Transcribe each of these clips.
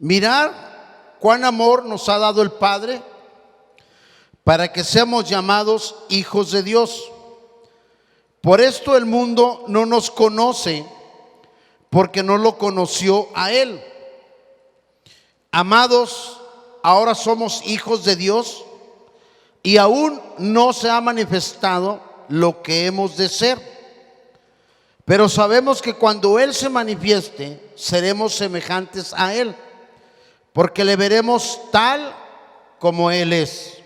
Mirad cuán amor nos ha dado el Padre para que seamos llamados hijos de Dios. Por esto el mundo no nos conoce, porque no lo conoció a Él. Amados, ahora somos hijos de Dios y aún no se ha manifestado lo que hemos de ser. Pero sabemos que cuando Él se manifieste, seremos semejantes a Él, porque le veremos tal como Él es.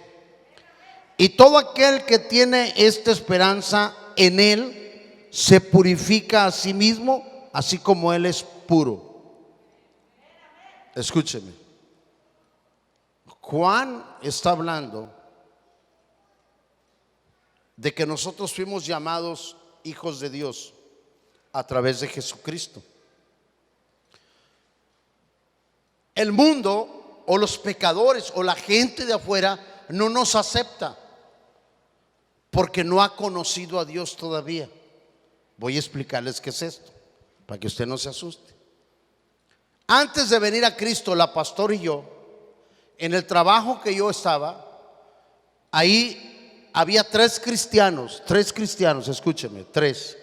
Y todo aquel que tiene esta esperanza en Él se purifica a sí mismo, así como Él es puro. Escúcheme. Juan está hablando de que nosotros fuimos llamados hijos de Dios a través de Jesucristo. El mundo o los pecadores o la gente de afuera no nos acepta porque no ha conocido a Dios todavía. Voy a explicarles qué es esto para que usted no se asuste. Antes de venir a Cristo, la pastora y yo, en el trabajo que yo estaba, ahí había tres cristianos, escúcheme, tres.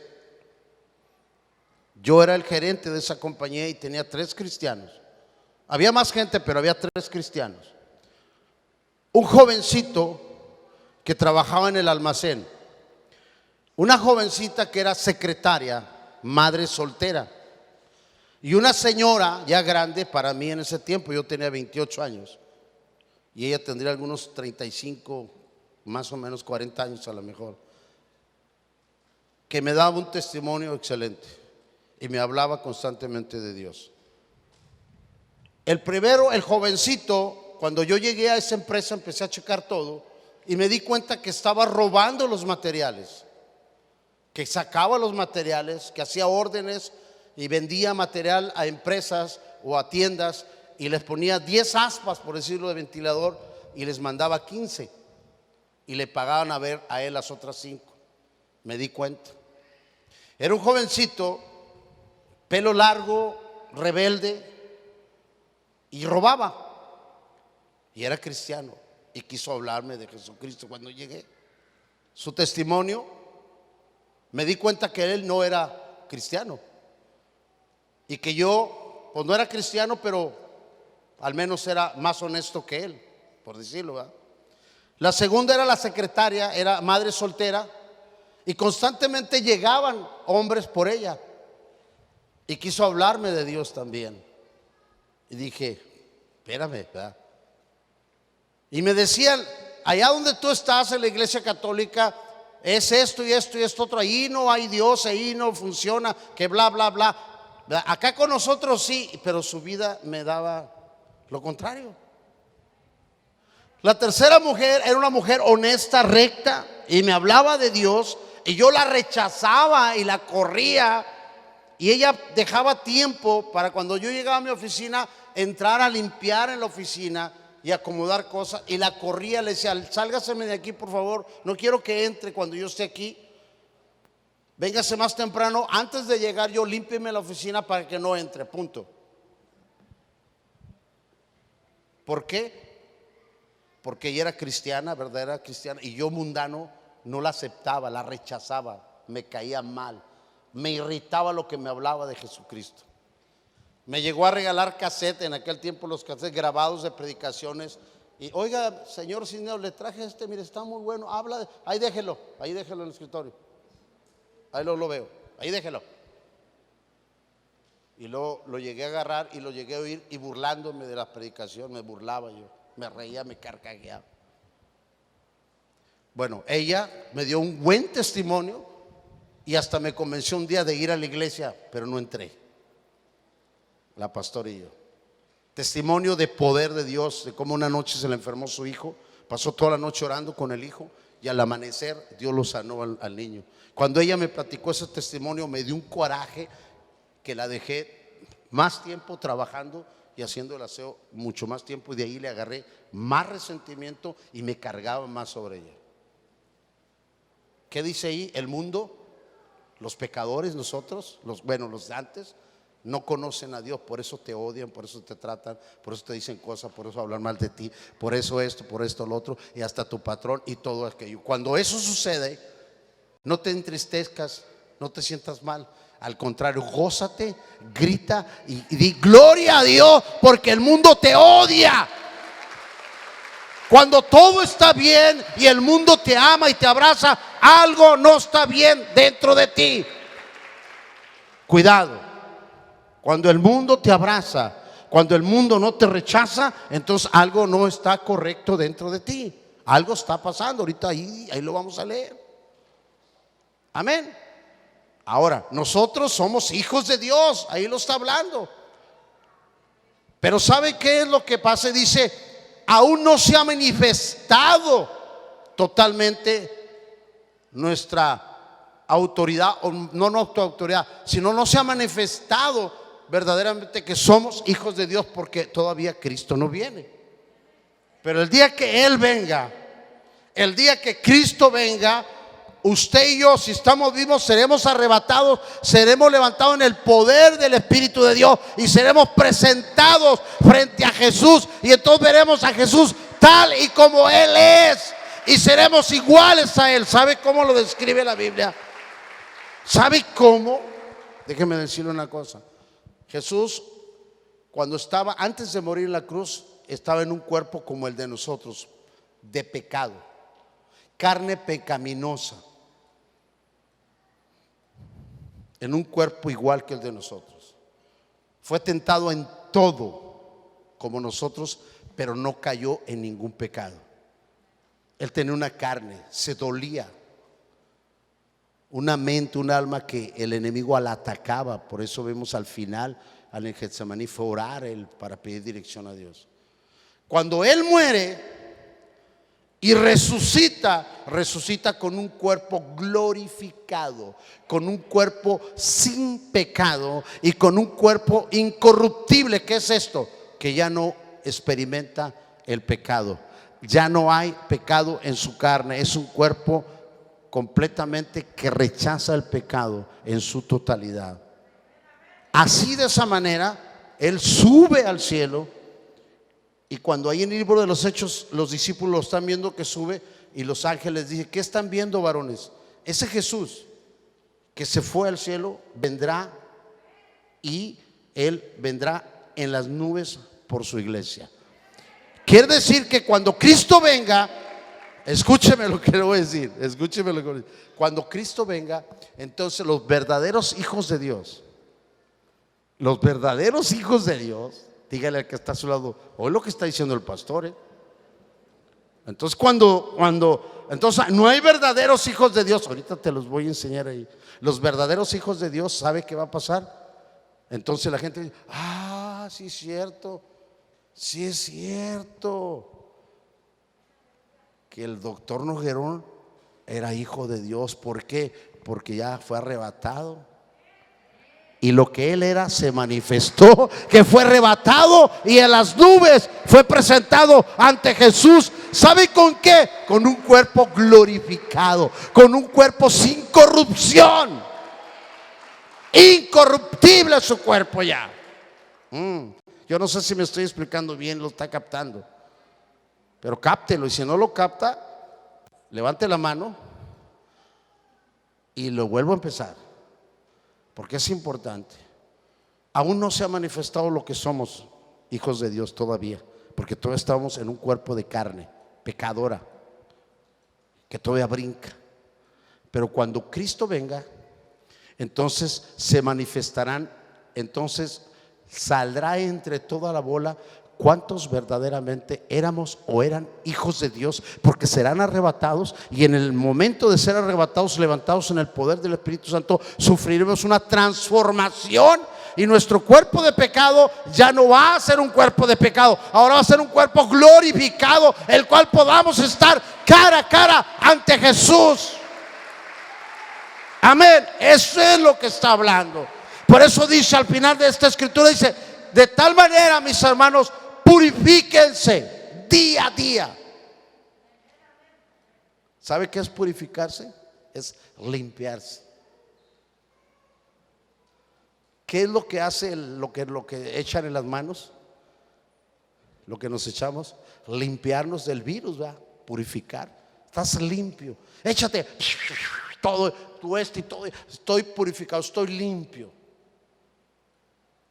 Yo era el gerente de esa compañía y tenía tres cristianos. Había más gente, pero había tres cristianos. Un jovencito que trabajaba en el almacén. Una jovencita que era secretaria, madre soltera. Y una señora ya grande para mí en ese tiempo, yo tenía 28 años. Y ella tendría algunos 35, más o menos 40 años a lo mejor. Que me daba un testimonio excelente y me hablaba constantemente de Dios. El primero, el jovencito, cuando yo llegué a esa empresa empecé a checar todo y me di cuenta que estaba robando los materiales, que sacaba los materiales, que hacía órdenes y vendía material a empresas o a tiendas y les ponía 10 aspas, por decirlo, de ventilador y les mandaba 15 y le pagaban a él las otras 5. Me di cuenta. Era un jovencito, pelo largo, rebelde, y robaba. Y era cristiano y quiso hablarme de Jesucristo cuando llegué. Su testimonio, me di cuenta que él no era cristiano y que yo pues no era cristiano, pero al menos era más honesto que él, por decirlo, ¿verdad? La segunda era la secretaria, era madre soltera y constantemente llegaban hombres por ella y quiso hablarme de Dios también. Y dije, espérame, ¿verdad? Y me decían, allá donde tú estás en la iglesia católica, es esto y esto y esto otro, ahí no hay Dios, ahí no funciona, que bla, bla, bla. Acá con nosotros sí, pero su vida me daba lo contrario. La tercera mujer era una mujer honesta, recta, y me hablaba de Dios, y yo la rechazaba y la corría. Y ella dejaba tiempo para cuando yo llegaba a mi oficina, entrar a limpiar en la oficina y acomodar cosas. Y la corría, le decía, sálgaseme de aquí por favor, no quiero que entre cuando yo esté aquí. Véngase más temprano, antes de llegar yo límpieme la oficina para que no entre, punto. ¿Por qué? Porque ella era cristiana, verdadera cristiana, y yo mundano no la aceptaba, la rechazaba, me caía mal. Me irritaba lo que me hablaba de Jesucristo. Me llegó a regalar cassette, en aquel tiempo los cassettes grabados de predicaciones. Y oiga, señor Cisneros, le traje mire, está muy bueno, habla ahí déjelo en el escritorio. Ahí lo veo, ahí déjelo. Y luego lo llegué a agarrar y lo llegué a oír y burlándome de la predicación, me burlaba yo, me reía, me carcajeaba. Bueno, ella me dio un buen testimonio. Y hasta me convenció un día de ir a la iglesia, pero no entré. La pastora y yo. Testimonio de poder de Dios, de cómo una noche se le enfermó su hijo, pasó toda la noche orando con el hijo y al amanecer Dios lo sanó al niño. Cuando ella me platicó ese testimonio me dio un coraje que la dejé más tiempo trabajando y haciendo el aseo, mucho más tiempo, y de ahí le agarré más resentimiento y me cargaba más sobre ella. ¿Qué dice ahí? El mundo, los pecadores, nosotros, los de antes, No conocen a Dios, por eso te odian, por eso te tratan, por eso te dicen cosas, por eso hablan mal de ti, por eso esto, por esto lo otro, y hasta tu patrón y todo aquello. Cuando eso sucede, no te entristezcas, no te sientas mal. Al contrario, gózate, grita y di gloria a Dios, porque el mundo te odia. Cuando todo está bien y el mundo te ama y te abraza, algo no está bien dentro de ti. Cuidado. Cuando el mundo te abraza, cuando el mundo no te rechaza, entonces algo no está correcto dentro de ti. Algo está pasando. Ahorita ahí lo vamos a leer. Amén. Ahora, nosotros somos hijos de Dios. Ahí lo está hablando. Pero ¿sabe qué es lo que pasa? Dice, aún no se ha manifestado totalmente nuestra autoridad, o no nuestra autoridad, sino no se ha manifestado verdaderamente que somos hijos de Dios, porque todavía Cristo no viene. Pero el día que Él venga, el día que Cristo venga, usted y yo, si estamos vivos, seremos arrebatados, seremos levantados en el poder del Espíritu de Dios y seremos presentados frente a Jesús, y entonces veremos a Jesús tal y como Él es, y seremos iguales a Él. ¿Sabe cómo lo describe la Biblia? ¿Sabe cómo? Déjeme decirle una cosa. Jesús, cuando estaba, antes de morir en la cruz, estaba en un cuerpo como el de nosotros, de pecado, carne pecaminosa, en un cuerpo igual que el de nosotros. Fue tentado en todo como nosotros, pero no cayó en ningún pecado. Él tenía una carne, se dolía, una mente, un alma que el enemigo la atacaba. Por eso vemos al final, al Getsemaní, fue orar él para pedir dirección a Dios. Cuando Él muere y resucita con un cuerpo glorificado, con un cuerpo sin pecado y con un cuerpo incorruptible. ¿Qué es esto? Que ya no experimenta el pecado, ya no hay pecado en su carne. Es un cuerpo completamente que rechaza el pecado en su totalidad. Así, de esa manera, Él sube al cielo. Y cuando ahí en el libro de los Hechos los discípulos lo están viendo que sube, y los ángeles dicen: ¿qué están viendo, varones? Ese Jesús que se fue al cielo vendrá, y Él vendrá en las nubes por su iglesia. Quiere decir que cuando Cristo venga, escúcheme lo que le voy a decir, escúcheme lo que voy a decir. Cuando Cristo venga, entonces los verdaderos hijos de Dios, dígale al que está a su lado: oye lo que está diciendo el pastor, Entonces entonces no hay verdaderos hijos de Dios. Ahorita te los voy a enseñar ahí. Los verdaderos hijos de Dios, ¿sabe qué va a pasar? Entonces la gente dice: ah, sí es cierto, sí es cierto que el doctor Noguerón era hijo de Dios. ¿Por qué? Porque ya fue arrebatado, y lo que él era se manifestó, que fue arrebatado y en las nubes fue presentado ante Jesús. ¿Sabe con qué? Con un cuerpo glorificado, con un cuerpo sin corrupción, incorruptible su cuerpo ya. Yo no sé si me estoy explicando bien, lo está captando, pero cáptelo, y si no lo capta, levante la mano y lo vuelvo a empezar, porque es importante. Aún no se ha manifestado lo que somos hijos de Dios todavía, porque todavía estamos en un cuerpo de carne pecadora que todavía brinca. Pero cuando Cristo venga, entonces se manifestarán, entonces saldrá entre toda la bola cuántos verdaderamente éramos o eran hijos de Dios, porque serán arrebatados, y en el momento de ser arrebatados, levantados en el poder del Espíritu Santo, sufriremos una transformación, y nuestro cuerpo de pecado ya no va a ser un cuerpo de pecado, ahora va a ser un cuerpo glorificado, el cual podamos estar cara a cara ante Jesús. Amén. Eso es lo que está hablando. Por eso dice al final de esta escritura, dice: de tal manera, mis hermanos, purifíquense día a día. ¿Sabe qué es purificarse? Es limpiarse. ¿Qué es lo que hace lo que echan en las manos? Lo que nos echamos, limpiarnos del virus, ¿verdad? Purificar. Estás limpio. Échate todo tu y todo. Estoy purificado, estoy limpio.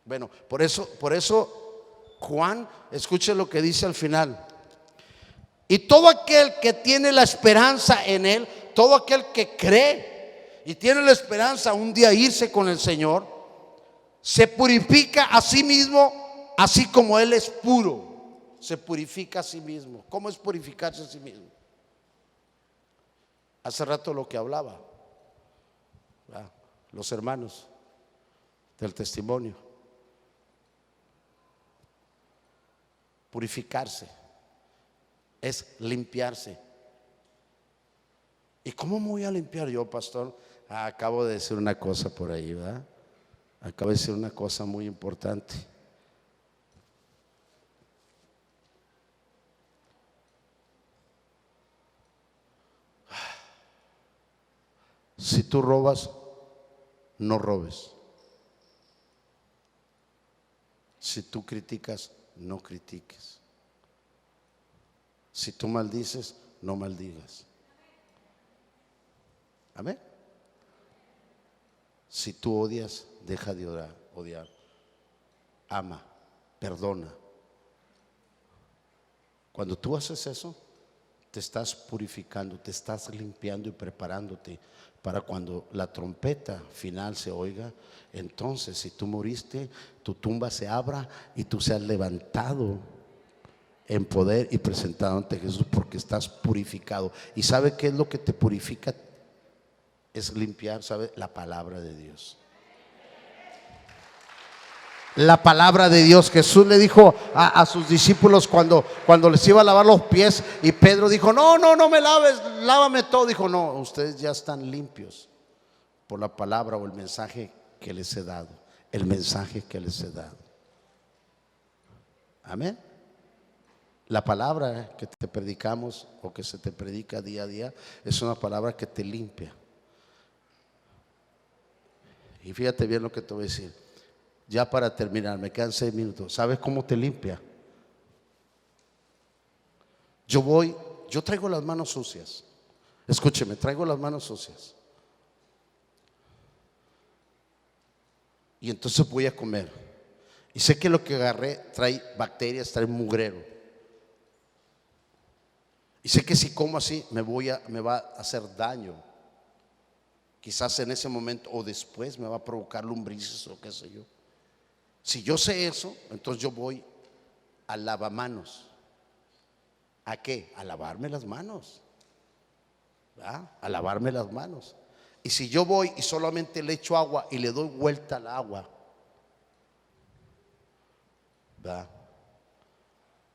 Bueno, por eso Juan, escuche lo que dice al final. Y todo aquel que tiene la esperanza en él, todo aquel que cree y tiene la esperanza un día irse con el Señor, se purifica a sí mismo, así como él es puro. Se purifica a sí mismo. ¿Cómo es purificarse a sí mismo? Hace rato lo que hablaba, ¿verdad? Los hermanos del testimonio. Purificarse es limpiarse. ¿Y cómo me voy a limpiar yo, pastor? Acabo de decir una cosa por ahí, ¿verdad? Acabo de decir una cosa muy importante. Si tú robas, no robes. Si tú criticas, no critiques. Si tú maldices, no maldigas. Amén. Si tú odias, deja de odiar. Ama, perdona. Cuando tú haces eso, te estás purificando, te estás limpiando y preparándote para cuando la trompeta final se oiga. Entonces, si tú moriste, tu tumba se abra y tú seas levantado en poder y presentado ante Jesús, porque estás purificado. ¿Y sabe qué es lo que te purifica? Es limpiar, ¿sabe? La palabra de Dios. La palabra de Dios. Jesús le dijo a sus discípulos cuando les iba a lavar los pies, y Pedro dijo: no me laves, lávame todo. Dijo: no, ustedes ya están limpios por la palabra o el mensaje que les he dado. El mensaje que les he dado. Amén. La palabra que te predicamos o que se te predica día a día es una palabra que te limpia. Y fíjate bien lo que te voy a decir. Ya para terminar, me quedan 6 minutos. ¿Sabes cómo te limpia? Yo traigo las manos sucias. Escúcheme, traigo las manos sucias. Y entonces voy a comer. Y sé que lo que agarré trae bacterias, trae mugrero. Y sé que si como así me va a hacer daño. Quizás en ese momento o después me va a provocar lombrices o qué sé yo. Si yo sé eso, entonces yo voy al lavamanos. ¿A qué? A lavarme las manos. ¿Verdad? A lavarme las manos. Y si yo voy y solamente le echo agua y le doy vuelta al agua, ¿verdad?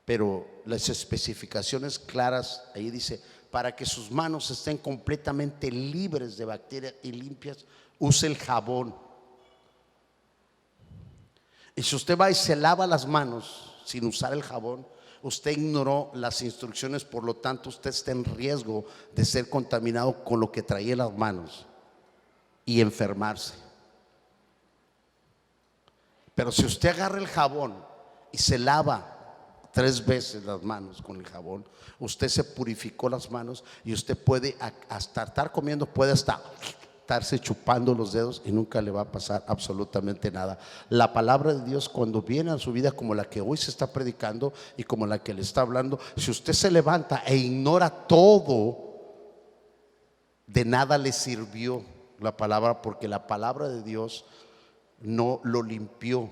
Pero las especificaciones claras, ahí dice: para que sus manos estén completamente libres de bacterias y limpias, use el jabón. Y si usted va y se lava las manos sin usar el jabón, usted ignoró las instrucciones, por lo tanto usted está en riesgo de ser contaminado con lo que traía en las manos y enfermarse. Pero si usted agarra el jabón y se lava 3 veces las manos con el jabón, usted se purificó las manos y usted puede hasta estar comiendo, puede hasta estarse chupando los dedos y nunca le va a pasar absolutamente nada. La palabra de Dios, cuando viene a su vida, como la que hoy se está predicando y como la que le está hablando, si usted se levanta e ignora todo, de nada le sirvió la palabra, porque la palabra de Dios no lo limpió,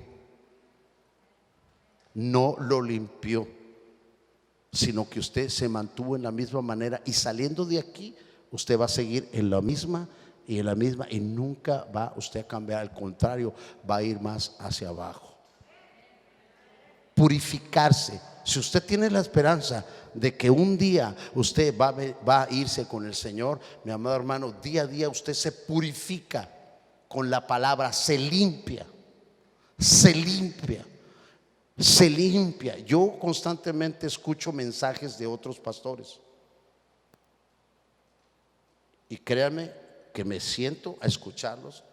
sino que usted se mantuvo en la misma manera, y saliendo de aquí usted va a seguir en la misma y nunca va usted a cambiar. Al contrario, va a ir más hacia abajo. Purificarse. Si usted tiene la esperanza de que un día usted va a irse con el Señor, mi amado hermano, día a día usted se purifica con la palabra, se limpia. Yo constantemente escucho mensajes de otros pastores, y créanme que me siento a escucharlos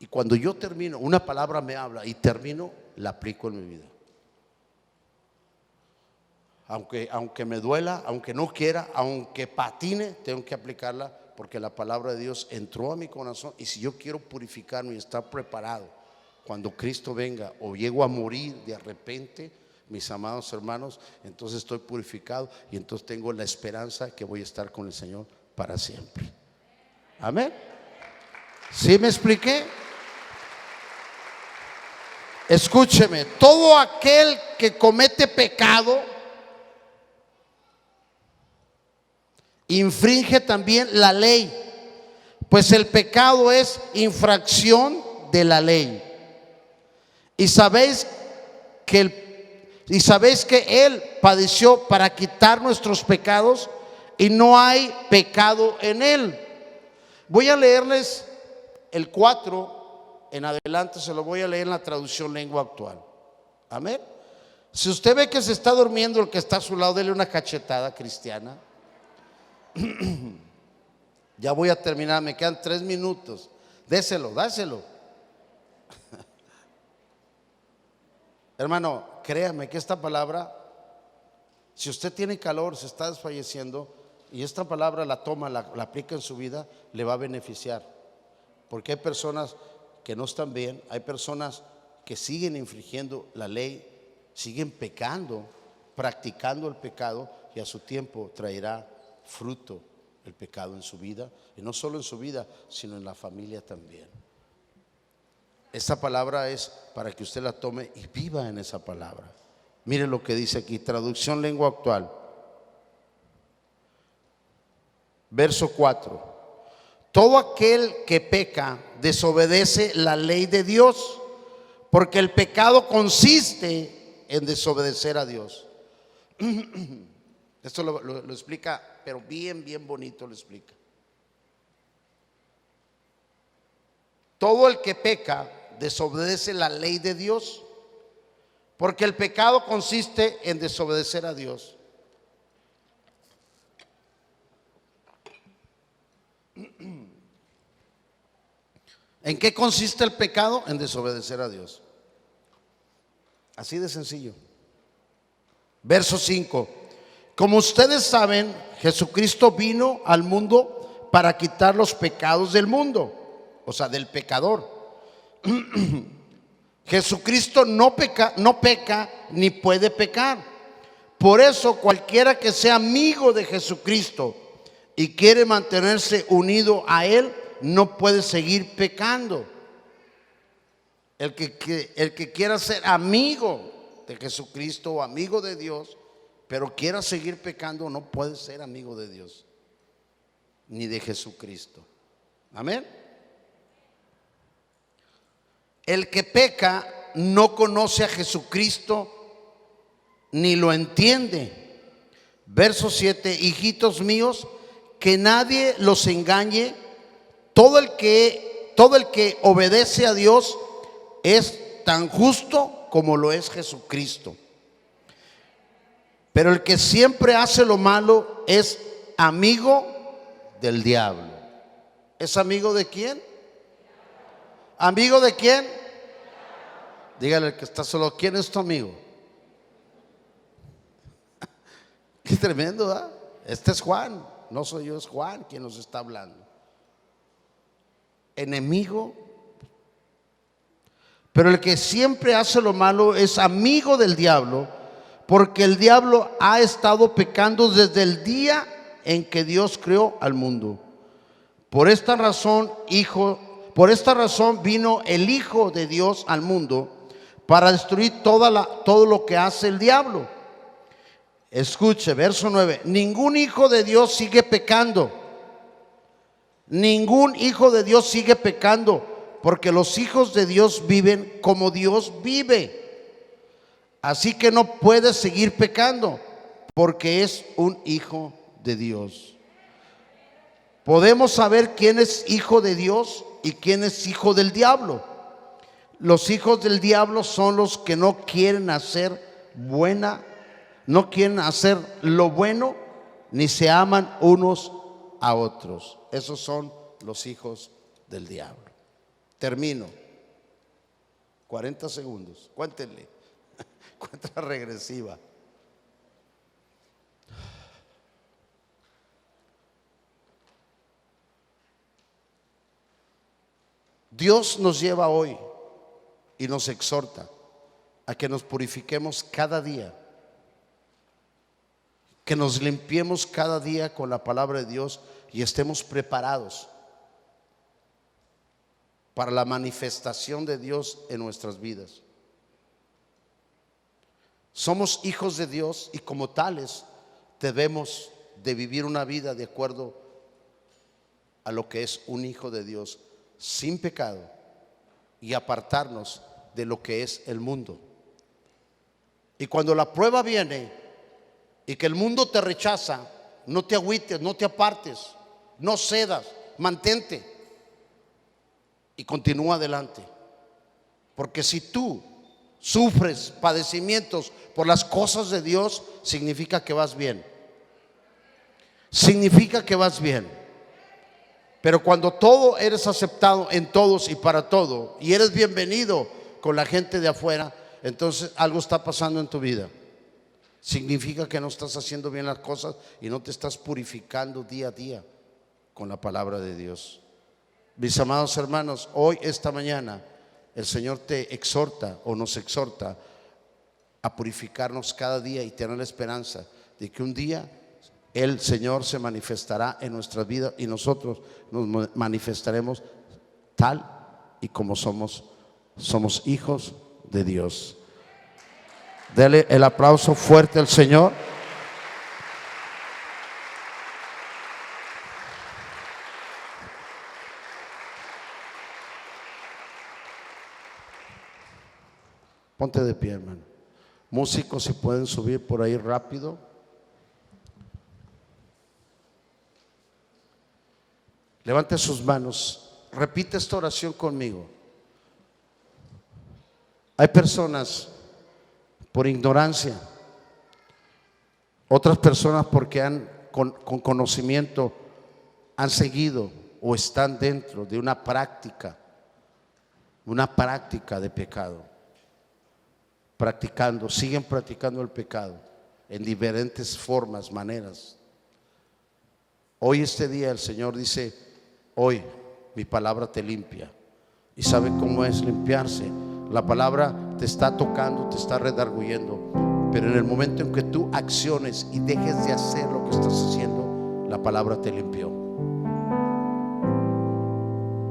Y cuando yo termino, una palabra me habla y termino, la aplico en mi vida. Aunque me duela, aunque no quiera, aunque patine, tengo que aplicarla, porque la palabra de Dios entró a mi corazón. Y si yo quiero purificarme y estar preparado cuando Cristo venga, o llego a morir de repente, mis amados hermanos, entonces estoy purificado y entonces tengo la esperanza que voy a estar con el Señor para siempre. Amén. ¿Sí me expliqué? Escúcheme, todo aquel que comete pecado infringe también la ley, pues el pecado es infracción de la ley. Y sabéis que Él padeció para quitar nuestros pecados y no hay pecado en Él. Voy a leerles el 4 en adelante, se lo voy a leer en la traducción lengua actual. Amén. Si usted ve que se está durmiendo el que está a su lado, dele una cachetada cristiana. Ya voy a terminar, me quedan 3 minutos. Dáselo. Hermano, créame que esta palabra, si usted tiene calor, se está desfalleciendo, y esta palabra la toma, la aplica en su vida, le va a beneficiar. Porque hay personas que no están bien, hay personas que siguen infringiendo la ley, siguen pecando, practicando el pecado, y a su tiempo traerá fruto el pecado en su vida, y no solo en su vida, sino en la familia también. Esta palabra es para que usted la tome y viva en esa palabra. Mire lo que dice aquí, traducción lengua actual, verso 4. Todo aquel que peca desobedece la ley de Dios, porque el pecado consiste en desobedecer a Dios. Esto lo explica, pero bien bonito lo explica. Todo el que peca desobedece la ley de Dios, porque el pecado consiste en desobedecer a Dios. ¿En qué consiste el pecado? En desobedecer a Dios. Así de sencillo. Verso 5. Como ustedes saben, Jesucristo vino al mundo para quitar los pecados del mundo, o sea, del pecador. Jesucristo no peca ni puede pecar. Por eso cualquiera que sea amigo de Jesucristo y quiere mantenerse unido a Él, no puede seguir pecando. El que quiera ser amigo de Jesucristo o amigo de Dios, pero quiera seguir pecando, no puede ser amigo de Dios ni de Jesucristo. Amén. El que peca no conoce a Jesucristo ni lo entiende. Verso 7. Hijitos míos, que nadie los engañe. Todo el que obedece a Dios es tan justo como lo es Jesucristo. Pero el que siempre hace lo malo es amigo del diablo. ¿Es amigo de quién? ¿Amigo de quién? Dígale al que está solo, ¿quién es tu amigo? Qué tremendo, ¿verdad? Este es Juan, no soy yo, es Juan quien nos está hablando. Enemigo. Pero el que siempre hace lo malo es amigo del diablo, porque el diablo ha estado pecando desde el día en que Dios creó al mundo. Por esta razón vino el Hijo de Dios al mundo para destruir todo lo que hace el diablo. Escuche, verso 9. Ningún hijo de Dios sigue pecando. Ningún hijo de Dios sigue pecando, porque los hijos de Dios viven como Dios vive. Así que no puede seguir pecando, porque es un hijo de Dios. Podemos saber quién es hijo de Dios y quién es hijo del diablo. Los hijos del diablo son los que no quieren hacer lo bueno, ni se aman unos a otros. Esos son los hijos del diablo. Termino. 40 segundos. Cuéntenle. Cuenta regresiva. Dios nos lleva hoy y nos exhorta a que nos purifiquemos cada día, que nos limpiemos cada día con la palabra de Dios y estemos preparados para la manifestación de Dios en nuestras vidas. Somos hijos de Dios y como tales debemos de vivir una vida de acuerdo a lo que es un hijo de Dios, sin pecado, y apartarnos de lo que es el mundo. Y cuando la prueba viene y que el mundo te rechaza, no te agüites, no te apartes, no cedas, mantente y continúa adelante. Porque si tú sufres padecimientos por las cosas de Dios, significa que vas bien. Significa que vas bien. Pero cuando todo eres aceptado en todos y para todo, y eres bienvenido con la gente de afuera, entonces algo está pasando en tu vida. Significa que no estás haciendo bien las cosas y no te estás purificando día a día con la palabra de Dios. Mis amados hermanos, hoy, esta mañana, el Señor te exhorta o nos exhorta a purificarnos cada día y tener la esperanza de que un día el Señor se manifestará en nuestras vidas y nosotros nos manifestaremos tal y como somos hijos de Dios. Dele el aplauso fuerte al Señor. Ponte de pie, hermano. Músicos, si pueden subir por ahí rápido. Levante sus manos. Repite esta oración conmigo. Hay personas por ignorancia, otras personas porque con conocimiento han seguido o están dentro de una práctica de pecado, siguen practicando el pecado en diferentes formas, maneras. Hoy, este día, el Señor dice: hoy mi palabra te limpia. ¿Y sabe cómo es limpiarse? La palabra te está tocando, te está redarguyendo, pero en el momento en que tú acciones y dejes de hacer lo que estás haciendo, la palabra te limpió,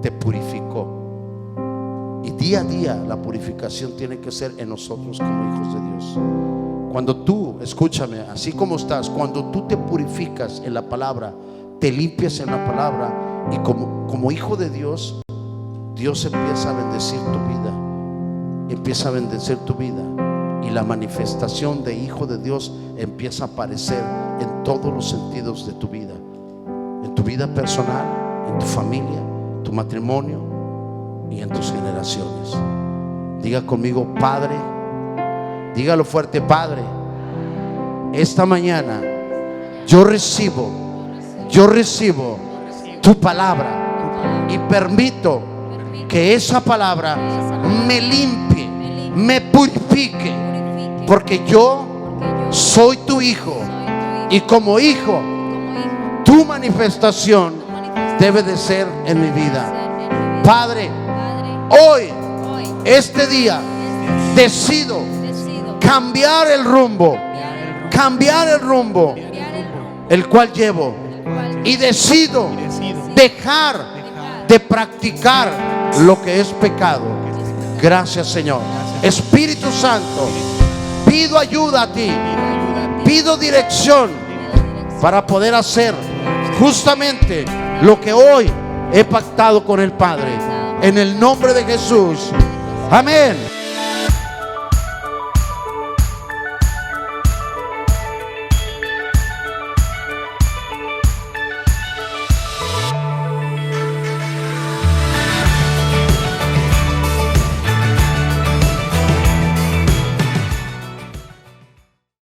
te purificó. Y día a día la purificación tiene que ser en nosotros como hijos de Dios. Cuando tú, escúchame, así como estás, cuando tú te purificas en la palabra, te limpias en la palabra, y como hijo de Dios, Dios empieza a bendecir tu vida. Empieza a bendecir tu vida y la manifestación de hijo de Dios empieza a aparecer en todos los sentidos de tu vida, en tu vida personal, en tu familia, en tu matrimonio y en tus generaciones. Diga conmigo: Padre, dígalo fuerte: Padre, esta mañana yo recibo tu palabra y permito que esa palabra me limpie, me purifique, porque yo soy tu hijo, y como hijo tu manifestación debe de ser en mi vida. Padre, hoy, este día, decido cambiar el rumbo el cual llevo, y decido dejar de practicar lo que es pecado. Gracias, Señor. Espíritu Santo, pido ayuda a ti, pido dirección para poder hacer justamente lo que hoy he pactado con el Padre, en el nombre de Jesús. Amén.